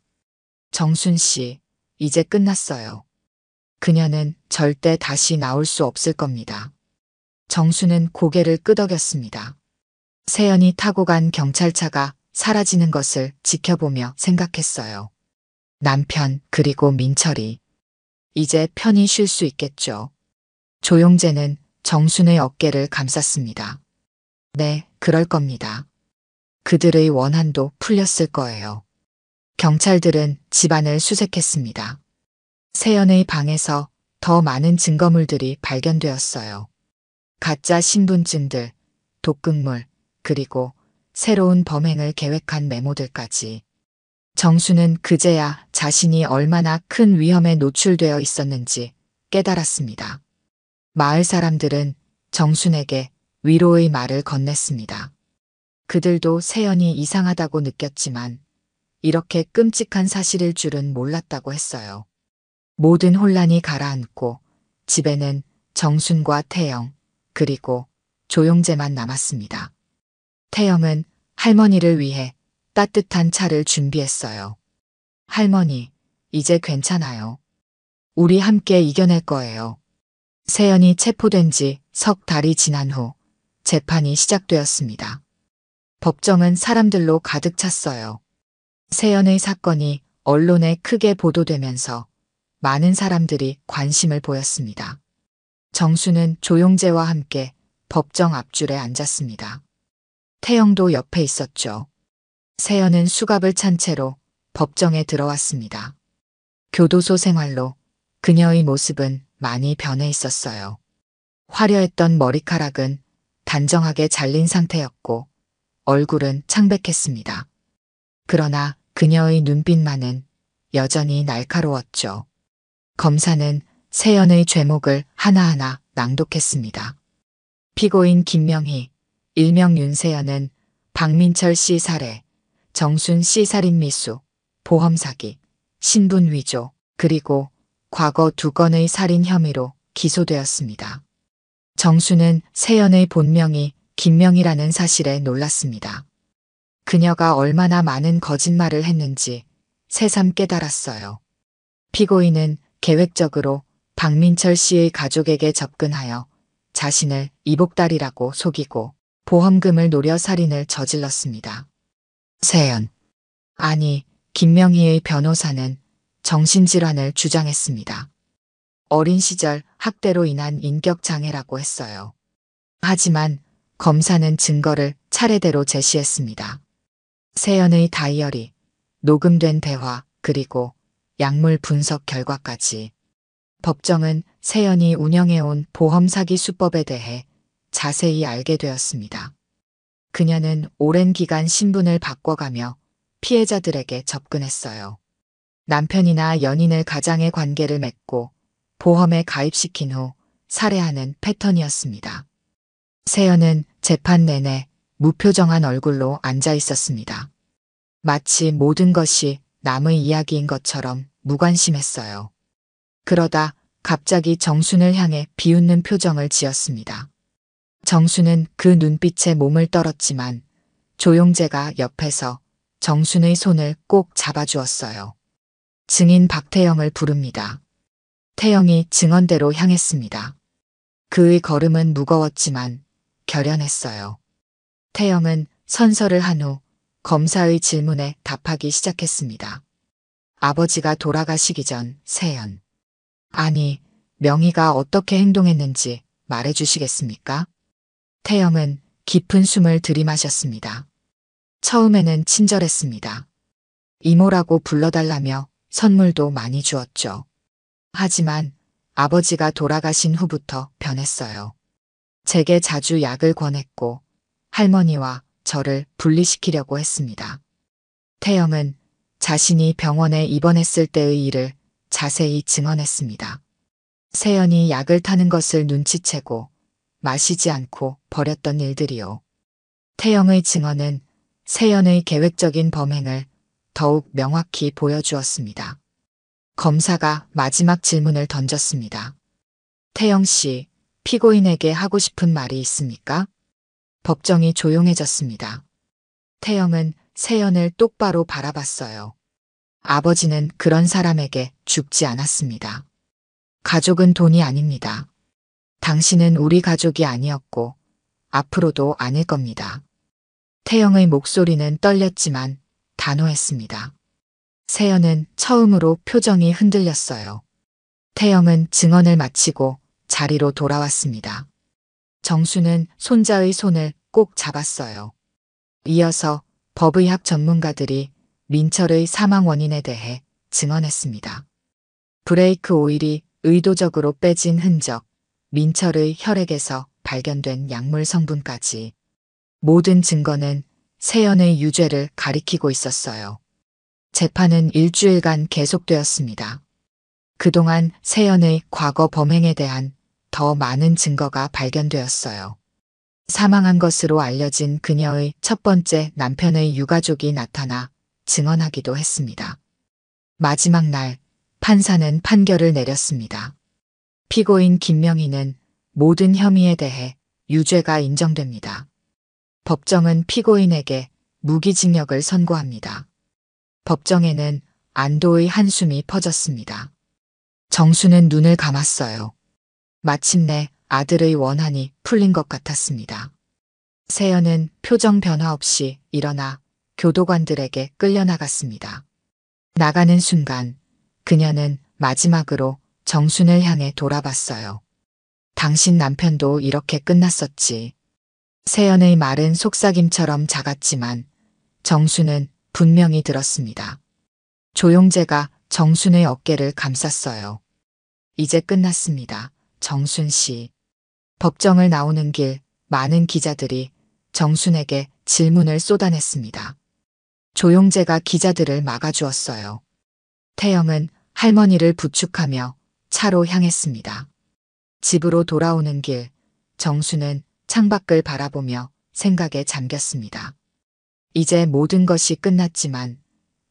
정순 씨, 이제 끝났어요. 그녀는 절대 다시 나올 수 없을 겁니다. 정수는 고개를 끄덕였습니다. 세연이 타고 간 경찰차가 사라지는 것을 지켜보며 생각했어요. 남편 그리고 민철이 이제 편히 쉴 수 있겠죠. 조용재는 정순의 어깨를 감쌌습니다. 네, 그럴 겁니다. 그들의 원한도 풀렸을 거예요. 경찰들은 집안을 수색했습니다. 세연의 방에서 더 많은 증거물들이 발견되었어요. 가짜 신분증들, 독극물, 그리고 새로운 범행을 계획한 메모들까지. 정수는 그제야 자신이 얼마나 큰 위험에 노출되어 있었는지 깨달았습니다. 마을 사람들은 정순에게 위로의 말을 건넸습니다. 그들도 세연이 이상하다고 느꼈지만 이렇게 끔찍한 사실일 줄은 몰랐다고 했어요. 모든 혼란이 가라앉고 집에는 정순과 태영 그리고 조용재만 남았습니다. 태영은 할머니를 위해 따뜻한 차를 준비했어요. 할머니, 이제 괜찮아요. 우리 함께 이겨낼 거예요. 세연이 체포된 지 석 달이 지난 후 재판이 시작되었습니다. 법정은 사람들로 가득 찼어요. 세연의 사건이 언론에 크게 보도되면서 많은 사람들이 관심을 보였습니다. 정수는 조용재와 함께 법정 앞줄에 앉았습니다. 태영도 옆에 있었죠. 세연은 수갑을 찬 채로 법정에 들어왔습니다. 교도소 생활로 그녀의 모습은 많이 변해 있었어요. 화려했던 머리카락은 단정하게 잘린 상태였고 얼굴은 창백했습니다. 그러나 그녀의 눈빛만은 여전히 날카로웠죠. 검사는 세연의 죄목을 하나하나 낭독했습니다. 피고인 김명희, 일명 윤세연은 박민철 씨 살해, 정순 씨 살인 미수, 보험 사기, 신분 위조, 그리고 과거 2건의 살인 혐의로 기소되었습니다. 정수는 세연의 본명이 김명희라는 사실에 놀랐습니다. 그녀가 얼마나 많은 거짓말을 했는지 새삼 깨달았어요. 피고인은 계획적으로 박민철 씨의 가족에게 접근하여 자신을 이복달이라고 속이고 보험금을 노려 살인을 저질렀습니다. 세연, 아니 김명희의 변호사는 정신질환을 주장했습니다. 어린 시절 학대로 인한 인격장애라고 했어요. 하지만 검사는 증거를 차례대로 제시했습니다. 세연의 다이어리, 녹음된 대화, 그리고 약물 분석 결과까지. 법정은 세연이 운영해온 보험 사기 수법에 대해 자세히 알게 되었습니다. 그녀는 오랜 기간 신분을 바꿔가며 피해자들에게 접근했어요. 남편이나 연인을 가장의 관계를 맺고 보험에 가입시킨 후 살해하는 패턴이었습니다. 세연은 재판 내내 무표정한 얼굴로 앉아 있었습니다. 마치 모든 것이 남의 이야기인 것처럼 무관심했어요. 그러다 갑자기 정순을 향해 비웃는 표정을 지었습니다. 정순은 그 눈빛에 몸을 떨었지만 조용재가 옆에서 정순의 손을 꼭 잡아주었어요. 증인 박태영을 부릅니다. 태영이 증언대로 향했습니다. 그의 걸음은 무거웠지만 결연했어요. 태영은 선서를 한 후 검사의 질문에 답하기 시작했습니다. 아버지가 돌아가시기 전 세연. 아니, 명희가 어떻게 행동했는지 말해주시겠습니까? 태영은 깊은 숨을 들이마셨습니다. 처음에는 친절했습니다. 이모라고 불러달라며 선물도 많이 주었죠. 하지만 아버지가 돌아가신 후부터 변했어요. 제게 자주 약을 권했고 할머니와 저를 분리시키려고 했습니다. 태영은 자신이 병원에 입원했을 때의 일을 자세히 증언했습니다. 세연이 약을 타는 것을 눈치채고 마시지 않고 버렸던 일들이요. 태영의 증언은 세연의 계획적인 범행을 더욱 명확히 보여주었습니다. 검사가 마지막 질문을 던졌습니다. 태영 씨, 피고인에게 하고 싶은 말이 있습니까? 법정이 조용해졌습니다. 태영은 세연을 똑바로 바라봤어요. 아버지는 그런 사람에게 죽지 않았습니다. 가족은 돈이 아닙니다. 당신은 우리 가족이 아니었고 앞으로도 아닐 겁니다. 태영의 목소리는 떨렸지만 단호했습니다. 세연은 처음으로 표정이 흔들렸어요. 태영은 증언을 마치고 자리로 돌아왔습니다. 정수는 손자의 손을 꼭 잡았어요. 이어서 법의학 전문가들이 민철의 사망 원인에 대해 증언했습니다. 브레이크 오일이 의도적으로 빼진 흔적, 민철의 혈액에서 발견된 약물 성분까지 모든 증거는 세연의 유죄를 가리키고 있었어요. 재판은 일주일간 계속되었습니다. 그동안 세연의 과거 범행에 대한 더 많은 증거가 발견되었어요. 사망한 것으로 알려진 그녀의 첫 번째 남편의 유가족이 나타나 증언하기도 했습니다. 마지막 날 판사는 판결을 내렸습니다. 피고인 김명희는 모든 혐의에 대해 유죄가 인정됩니다. 법정은 피고인에게 무기징역을 선고합니다. 법정에는 안도의 한숨이 퍼졌습니다. 정수는 눈을 감았어요. 마침내 아들의 원한이 풀린 것 같았습니다. 세연은 표정 변화 없이 일어나 교도관들에게 끌려나갔습니다. 나가는 순간 그녀는 마지막으로 정순을 향해 돌아봤어요. 당신 남편도 이렇게 끝났었지. 세연의 말은 속삭임처럼 작았지만 정순은 분명히 들었습니다. 조용재가 정순의 어깨를 감쌌어요. 이제 끝났습니다. 정순 씨. 법정을 나오는 길 많은 기자들이 정순에게 질문을 쏟아냈습니다. 조용재가 기자들을 막아주었어요. 태영은 할머니를 부축하며 차로 향했습니다. 집으로 돌아오는 길 정수는 창밖을 바라보며 생각에 잠겼습니다. 이제 모든 것이 끝났지만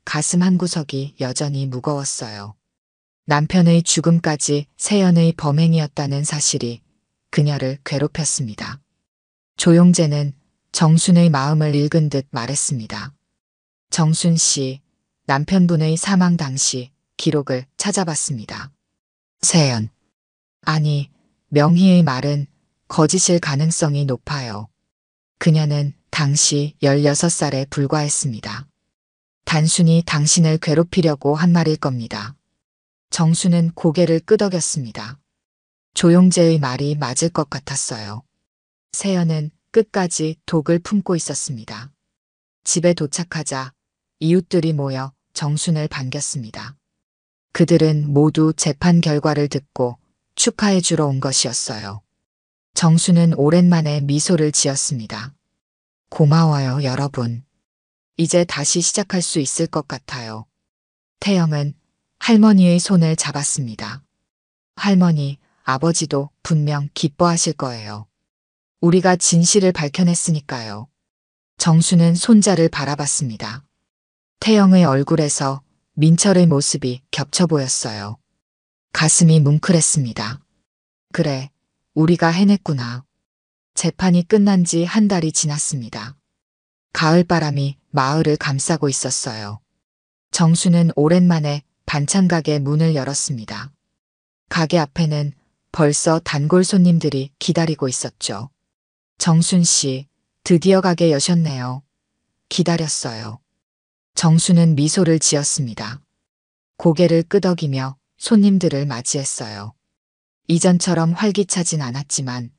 가슴 한구석이 여전히 무거웠어요. 남편의 죽음까지 세연의 범행이었다는 사실이 그녀를 괴롭혔습니다. 조용재는 정순의 마음을 읽은 듯 말했습니다. 정순 씨, 남편분의 사망 당시 기록을 찾아봤습니다. 세연. 아니, 명희의 말은 거짓일 가능성이 높아요. 그녀는 당시 16살에 불과했습니다. 단순히 당신을 괴롭히려고 한 말일 겁니다. 정수는 고개를 끄덕였습니다. 조용재의 말이 맞을 것 같았어요. 세연은 끝까지 독을 품고 있었습니다. 집에 도착하자 이웃들이 모여 정순을 반겼습니다. 그들은 모두 재판 결과를 듣고 축하해 주러 온 것이었어요. 정수는 오랜만에 미소를 지었습니다. 고마워요, 여러분. 이제 다시 시작할 수 있을 것 같아요. 태영은 할머니의 손을 잡았습니다. 할머니, 아버지도 분명 기뻐하실 거예요. 우리가 진실을 밝혀냈으니까요. 정수는 손자를 바라봤습니다. 태영의 얼굴에서 민철의 모습이 겹쳐 보였어요. 가슴이 뭉클했습니다. 그래, 우리가 해냈구나. 재판이 끝난 지 한 달이 지났습니다. 가을바람이 마을을 감싸고 있었어요. 정수는 오랜만에 반찬가게 문을 열었습니다. 가게 앞에는 벌써 단골 손님들이 기다리고 있었죠. 정순 씨, 드디어 가게 여셨네요. 기다렸어요. 정수는 미소를 지었습니다. 고개를 끄덕이며 손님들을 맞이했어요. 이전처럼 활기차진 않았지만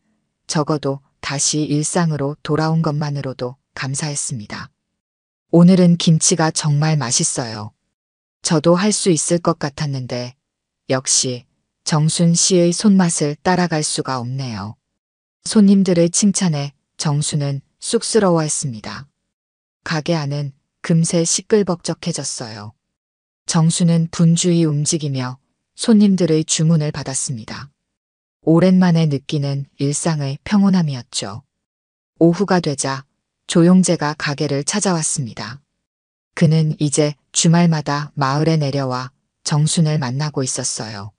적어도 다시 일상으로 돌아온 것만으로도 감사했습니다. 오늘은 김치가 정말 맛있어요. 저도 할 수 있을 것 같았는데 역시 정순 씨의 손맛을 따라갈 수가 없네요. 손님들의 칭찬에 정순은 쑥스러워했습니다. 가게 안은 금세 시끌벅적해졌어요. 정순은 분주히 움직이며 손님들의 주문을 받았습니다. 오랜만에 느끼는 일상의 평온함이었죠. 오후가 되자 조용재가 가게를 찾아왔습니다. 그는 이제 주말마다 마을에 내려와 정순을 만나고 있었어요.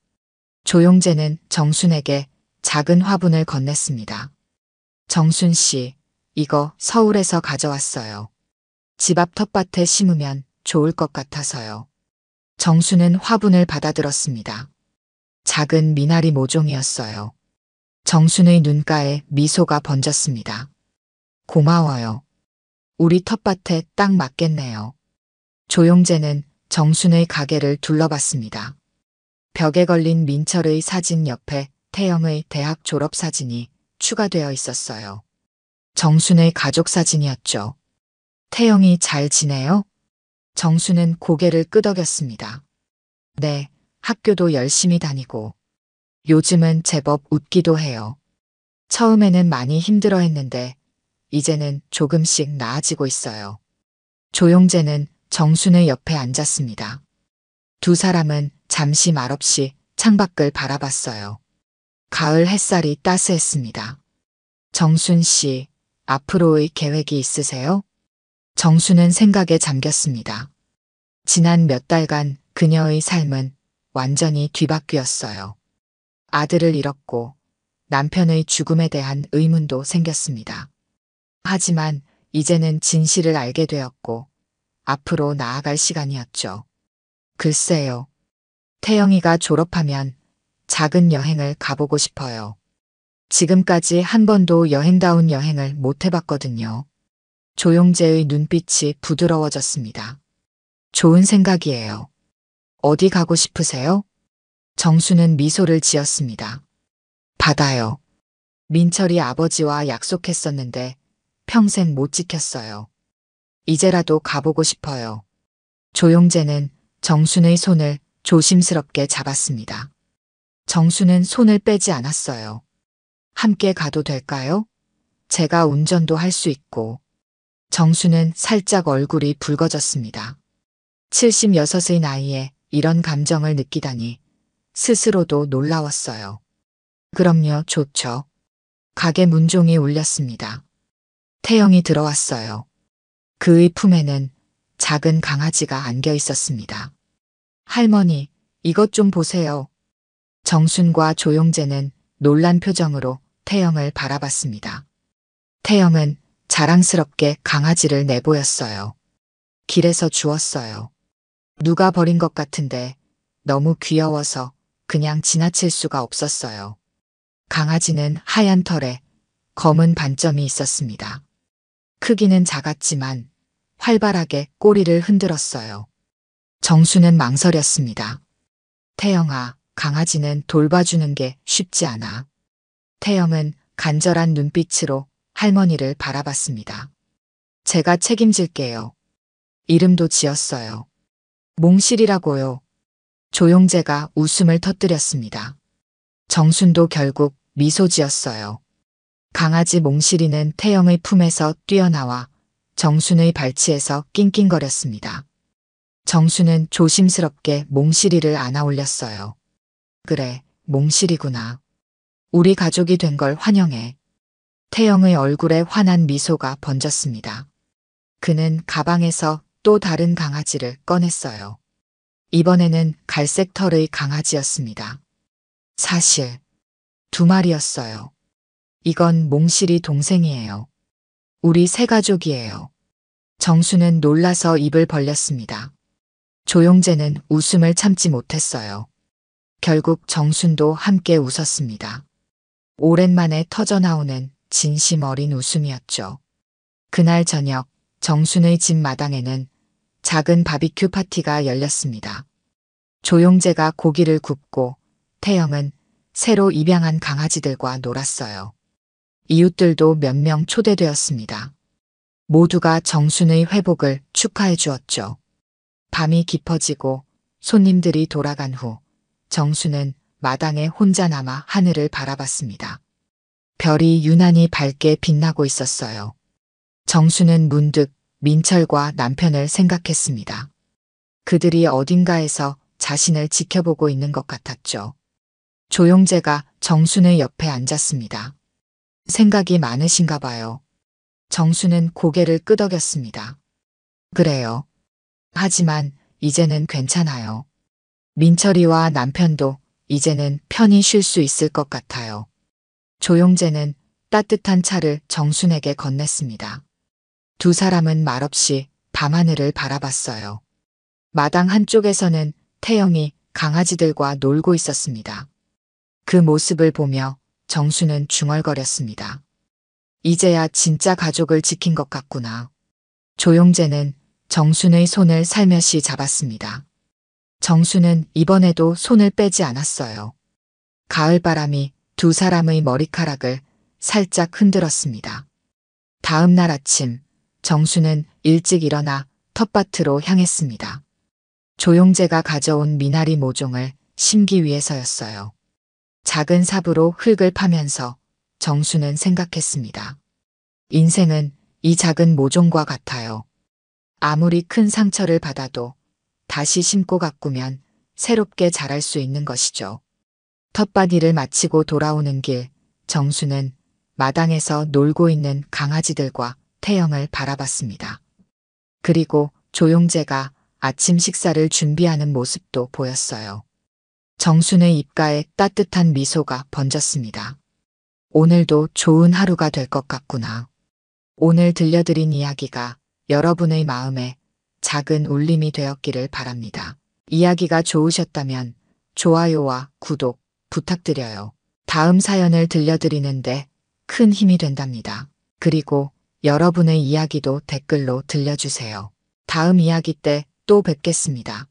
조용재는 정순에게 작은 화분을 건넸습니다. 정순 씨, 이거 서울에서 가져왔어요. 집 앞 텃밭에 심으면 좋을 것 같아서요. 정순은 화분을 받아들었습니다. 작은 미나리 모종이었어요. 정순의 눈가에 미소가 번졌습니다. 고마워요. 우리 텃밭에 딱 맞겠네요. 조용재는 정순의 가게를 둘러봤습니다. 벽에 걸린 민철의 사진 옆에 태영의 대학 졸업 사진이 추가되어 있었어요. 정순의 가족 사진이었죠. 태영이 잘 지내요? 정순은 고개를 끄덕였습니다. 네, 학교도 열심히 다니고 요즘은 제법 웃기도 해요. 처음에는 많이 힘들어 했는데 이제는 조금씩 나아지고 있어요. 조용재는 정순의 옆에 앉았습니다. 두 사람은 잠시 말없이 창밖을 바라봤어요. 가을 햇살이 따스했습니다. 정순 씨, 앞으로의 계획이 있으세요? 정순은 생각에 잠겼습니다. 지난 몇 달간 그녀의 삶은 완전히 뒤바뀌었어요. 아들을 잃었고 남편의 죽음에 대한 의문도 생겼습니다. 하지만 이제는 진실을 알게 되었고 앞으로 나아갈 시간이었죠. 글쎄요. 태영이가 졸업하면 작은 여행을 가보고 싶어요. 지금까지 한 번도 여행다운 여행을 못 해봤거든요. 조용재의 눈빛이 부드러워졌습니다. 좋은 생각이에요. 어디 가고 싶으세요? 정수는 미소를 지었습니다. 바다요. 민철이 아버지와 약속했었는데 평생 못 지켰어요. 이제라도 가보고 싶어요. 조용재는 정순의 손을 조심스럽게 잡았습니다. 정순은 손을 빼지 않았어요. 함께 가도 될까요? 제가 운전도 할 수 있고. 정순은 살짝 얼굴이 붉어졌습니다. 76의 나이에 이런 감정을 느끼다니 스스로도 놀라웠어요. 그럼요, 좋죠. 가게 문종이 울렸습니다. 태영이 들어왔어요. 그의 품에는 작은 강아지가 안겨 있었습니다. 할머니, 이것 좀 보세요. 정순과 조용재는 놀란 표정으로 태영을 바라봤습니다. 태영은 자랑스럽게 강아지를 내보였어요. 길에서 주웠어요. 누가 버린 것 같은데 너무 귀여워서 그냥 지나칠 수가 없었어요. 강아지는 하얀 털에 검은 반점이 있었습니다. 크기는 작았지만 활발하게 꼬리를 흔들었어요. 정수는 망설였습니다. 태영아, 강아지는 돌봐주는 게 쉽지 않아. 태영은 간절한 눈빛으로 할머니를 바라봤습니다. 제가 책임질게요. 이름도 지었어요. 몽실이라고요. 조용재가 웃음을 터뜨렸습니다. 정순도 결국 미소 지었어요. 강아지 몽실이는 태영의 품에서 뛰어나와 정순의 발치에서 낑낑거렸습니다. 정순은 조심스럽게 몽실이를 안아 올렸어요. 그래, 몽실이구나. 우리 가족이 된 걸 환영해. 태영의 얼굴에 환한 미소가 번졌습니다. 그는 가방에서 또 다른 강아지를 꺼냈어요. 이번에는 갈색 털의 강아지였습니다. 사실 2마리였어요. 이건 몽실이 동생이에요. 우리 새 가족이에요. 정수는 놀라서 입을 벌렸습니다. 조용재는 웃음을 참지 못했어요. 결국 정순도 함께 웃었습니다. 오랜만에 터져나오는 진심 어린 웃음이었죠. 그날 저녁 정순의 집 마당에는 작은 바비큐 파티가 열렸습니다. 조용재가 고기를 굽고 태영은 새로 입양한 강아지들과 놀았어요. 이웃들도 몇 명 초대되었습니다. 모두가 정순의 회복을 축하해 주었죠. 밤이 깊어지고 손님들이 돌아간 후 정순은 마당에 혼자 남아 하늘을 바라봤습니다. 별이 유난히 밝게 빛나고 있었어요. 정수는 문득 민철과 남편을 생각했습니다. 그들이 어딘가에서 자신을 지켜보고 있는 것 같았죠. 조용재가 정순의 옆에 앉았습니다. 생각이 많으신가 봐요. 정수는 고개를 끄덕였습니다. 그래요. 하지만 이제는 괜찮아요. 민철이와 남편도 이제는 편히 쉴 수 있을 것 같아요. 조용재는 따뜻한 차를 정순에게 건넸습니다. 두 사람은 말없이 밤하늘을 바라봤어요. 마당 한쪽에서는 태영이 강아지들과 놀고 있었습니다. 그 모습을 보며 정수는 중얼거렸습니다. 이제야 진짜 가족을 지킨 것 같구나. 조용재는 정순의 손을 살며시 잡았습니다. 정수는 이번에도 손을 빼지 않았어요. 가을바람이 두 사람의 머리카락을 살짝 흔들었습니다. 다음 날 아침, 정수는 일찍 일어나 텃밭으로 향했습니다. 조용재가 가져온 미나리 모종을 심기 위해서였어요. 작은 삽으로 흙을 파면서 정수는 생각했습니다. 인생은 이 작은 모종과 같아요. 아무리 큰 상처를 받아도 다시 심고 가꾸면 새롭게 자랄 수 있는 것이죠. 텃밭 일을 마치고 돌아오는 길, 정수는 마당에서 놀고 있는 강아지들과 태영을 바라봤습니다. 그리고 조용재가 아침 식사를 준비하는 모습도 보였어요. 정순의 입가에 따뜻한 미소가 번졌습니다. 오늘도 좋은 하루가 될 것 같구나. 오늘 들려드린 이야기가 여러분의 마음에 작은 울림이 되었기를 바랍니다. 이야기가 좋으셨다면 좋아요와 구독 부탁드려요. 다음 사연을 들려드리는데 큰 힘이 된답니다. 그리고 여러분의 이야기도 댓글로 들려주세요. 다음 이야기 때 또 뵙겠습니다.